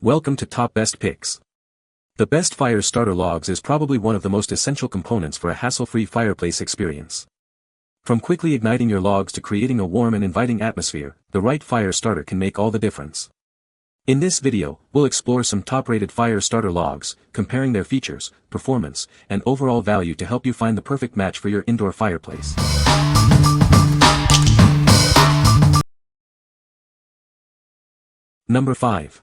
Welcome to Top Best Picks. The best fire starter logs is probably one of the most essential components for a hassle-free fireplace experience. From quickly igniting your logs to creating a warm and inviting atmosphere, the right fire starter can make all the difference. In this video, we'll explore some top-rated fire starter logs, comparing their features, performance, and overall value to help you find the perfect match for your indoor fireplace. Number 5.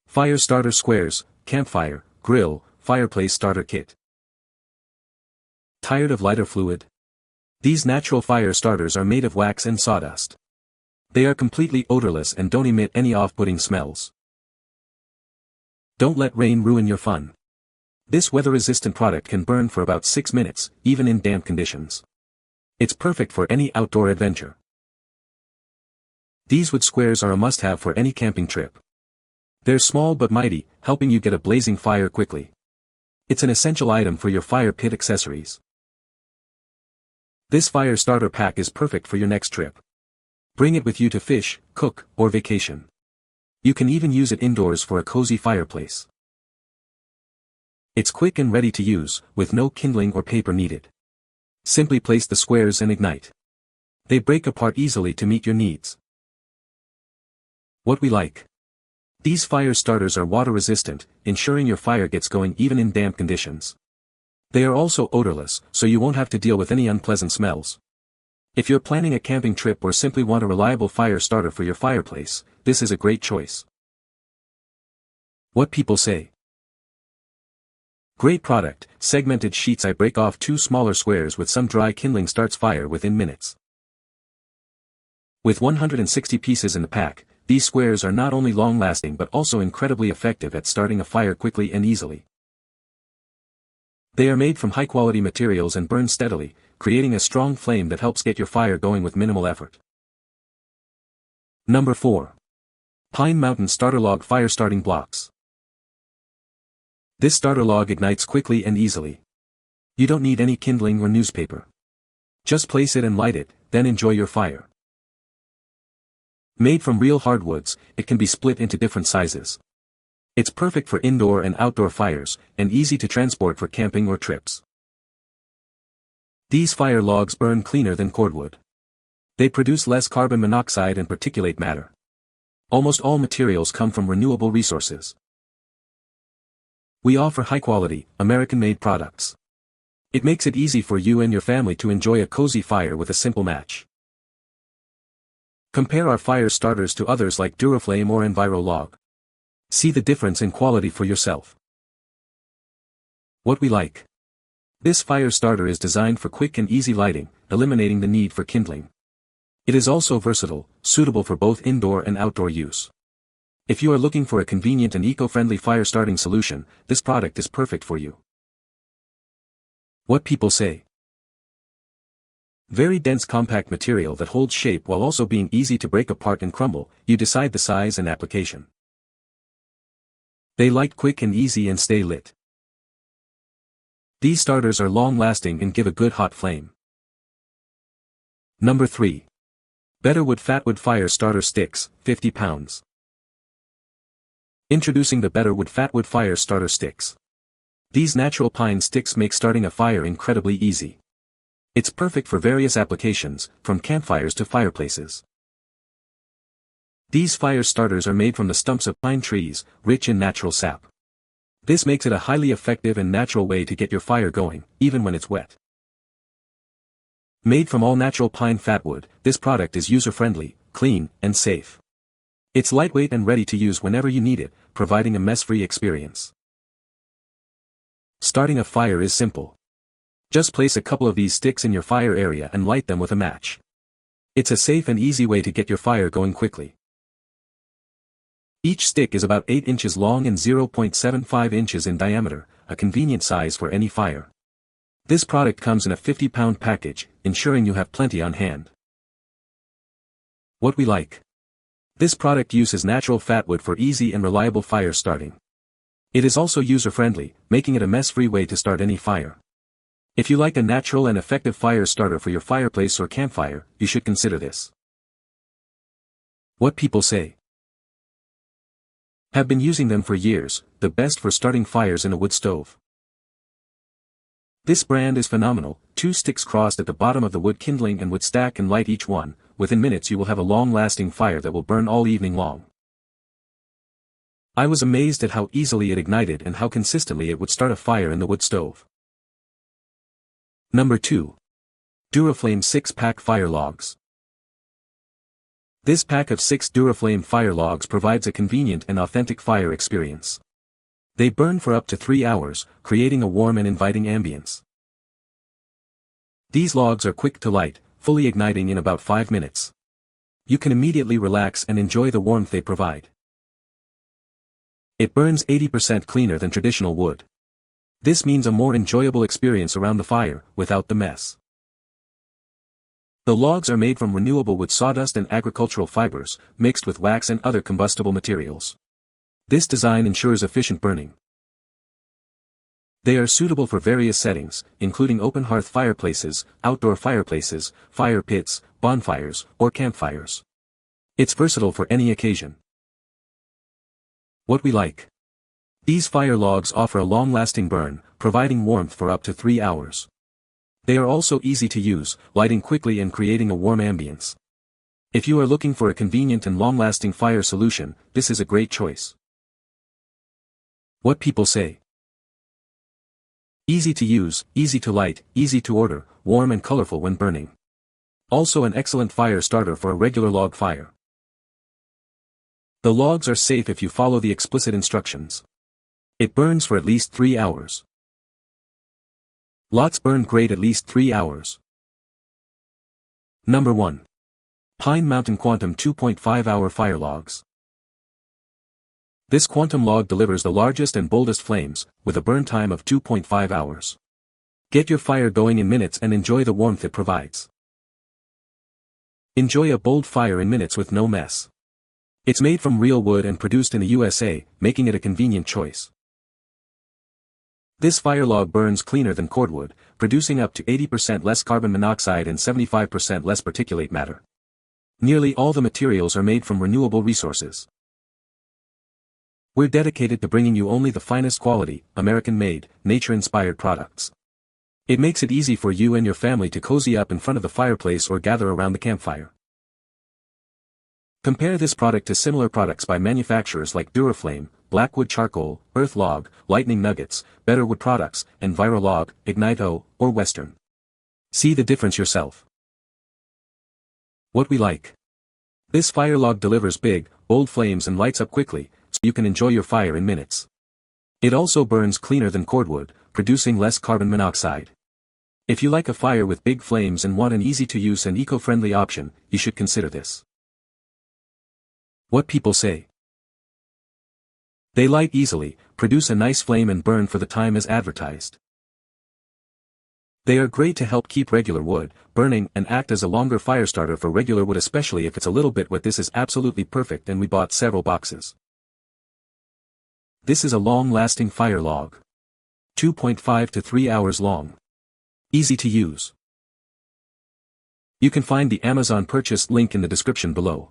Fire Starter Squares, Campfire, Grill, Fireplace Starter Kit. Tired of lighter fluid? These natural fire starters are made of wax and sawdust. They are completely odorless and don't emit any off-putting smells. Don't let rain ruin your fun. This weather-resistant product can burn for about 6 minutes, even in damp conditions. It's perfect for any outdoor adventure. These wood squares are a must-have for any camping trip. They're small but mighty, helping you get a blazing fire quickly. It's an essential item for your fire pit accessories. This fire starter pack is perfect for your next trip. Bring it with you to fish, cook, or vacation. You can even use it indoors for a cozy fireplace. It's quick and ready to use, with no kindling or paper needed. Simply place the squares and ignite. They break apart easily to meet your needs. What we like. These fire starters are water resistant, ensuring your fire gets going even in damp conditions. They are also odorless, so you won't have to deal with any unpleasant smells. If you're planning a camping trip or simply want a reliable fire starter for your fireplace, this is a great choice. What people say. Great product, segmented sheets. I break off 2 smaller squares with some dry kindling, starts fire within minutes. With 160 pieces in the pack, these squares are not only long-lasting but also incredibly effective at starting a fire quickly and easily. They are made from high-quality materials and burn steadily, creating a strong flame that helps get your fire going with minimal effort. Number 4. Pine Mountain StarterLogg Fire Starting Blocks. This starter log ignites quickly and easily. You don't need any kindling or newspaper. Just place it and light it, then enjoy your fire. Made from real hardwoods, it can be split into different sizes. It's perfect for indoor and outdoor fires, and easy to transport for camping or trips. These fire logs burn cleaner than cordwood. They produce less carbon monoxide and particulate matter. Almost all materials come from renewable resources. We offer high-quality, American-made products. It makes it easy for you and your family to enjoy a cozy fire with a simple match. Compare our fire starters to others like Duraflame or StarterLogg. See the difference in quality for yourself. What we like. This fire starter is designed for quick and easy lighting, eliminating the need for kindling. It is also versatile, suitable for both indoor and outdoor use. If you are looking for a convenient and eco-friendly fire starting solution, this product is perfect for you. What people say. Very dense compact material that holds shape while also being easy to break apart and crumble. You decide the size and application. They light quick and easy and stay lit. These starters are long-lasting and give a good hot flame. Number 3. Betterwood Fatwood Fire Starter Sticks, 50 pounds. Introducing the Betterwood Fatwood Fire Starter Sticks. These natural pine sticks make starting a fire incredibly easy. It's perfect for various applications, from campfires to fireplaces. These fire starters are made from the stumps of pine trees, rich in natural sap. This makes it a highly effective and natural way to get your fire going, even when it's wet. Made from all-natural pine fatwood, this product is user-friendly, clean, and safe. It's lightweight and ready to use whenever you need it, providing a mess-free experience. Starting a fire is simple. Just place a couple of these sticks in your fire area and light them with a match. It's a safe and easy way to get your fire going quickly. Each stick is about 8 inches long and 0.75 inches in diameter, a convenient size for any fire. This product comes in a 50-pound package, ensuring you have plenty on hand. What we like. This product uses natural fatwood for easy and reliable fire starting. It is also user-friendly, making it a mess-free way to start any fire. If you like a natural and effective fire starter for your fireplace or campfire, you should consider this. What people say. Have been using them for years, the best for starting fires in a wood stove. This brand is phenomenal, 2 sticks crossed at the bottom of the wood kindling and would stack and light each one. Within minutes you will have a long-lasting fire that will burn all evening long. I was amazed at how easily it ignited and how consistently it would start a fire in the wood stove. Number 2. Duraflame 6-pack Firelogs. This pack of 6 Duraflame Firelogs provides a convenient and authentic fire experience. They burn for up to 3 hours, creating a warm and inviting ambience. These logs are quick to light, fully igniting in about 5 minutes. You can immediately relax and enjoy the warmth they provide. It burns 80% cleaner than traditional wood. This means a more enjoyable experience around the fire, without the mess. The logs are made from renewable wood sawdust and agricultural fibers, mixed with wax and other combustible materials. This design ensures efficient burning. They are suitable for various settings, including open hearth fireplaces, outdoor fireplaces, fire pits, bonfires, or campfires. It's versatile for any occasion. What we like. These fire logs offer a long-lasting burn, providing warmth for up to 3 hours. They are also easy to use, lighting quickly and creating a warm ambience. If you are looking for a convenient and long-lasting fire solution, this is a great choice. What people say. Easy to use, easy to light, easy to order, warm and colorful when burning. Also an excellent fire starter for a regular log fire. The logs are safe if you follow the explicit instructions. It burns for at least 3 hours. Lots burn great at least 3 hours. Number 1. Pine Mountain Quantum 2.5-hour Firelogs. This quantum log delivers the largest and boldest flames, with a burn time of 2.5 hours. Get your fire going in minutes and enjoy the warmth it provides. Enjoy a bold fire in minutes with no mess. It's made from real wood and produced in the USA, making it a convenient choice. This fire log burns cleaner than cordwood, producing up to 80% less carbon monoxide and 75% less particulate matter. Nearly all the materials are made from renewable resources. We're dedicated to bringing you only the finest quality, American-made, nature-inspired products. It makes it easy for you and your family to cozy up in front of the fireplace or gather around the campfire. Compare this product to similar products by manufacturers like Duraflame, Blackwood Charcoal, Earth Log, Lightning Nuggets, Better Wood Products, Firelogs, Ignite-O, or Western. See the difference yourself. What we like. This fire log delivers big, bold flames and lights up quickly, so you can enjoy your fire in minutes. It also burns cleaner than cordwood, producing less carbon monoxide. If you like a fire with big flames and want an easy-to-use and eco-friendly option, you should consider this. What people say. They light easily, produce a nice flame and burn for the time as advertised. They are great to help keep regular wood burning and act as a longer fire starter for regular wood, especially if it's a little bit wet. This is absolutely perfect and we bought several boxes. This is a long-lasting fire log. 2.5 to 3 hours long. Easy to use. You can find the Amazon purchase link in the description below.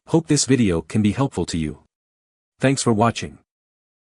Hope this video can be helpful to you. Thanks for watching.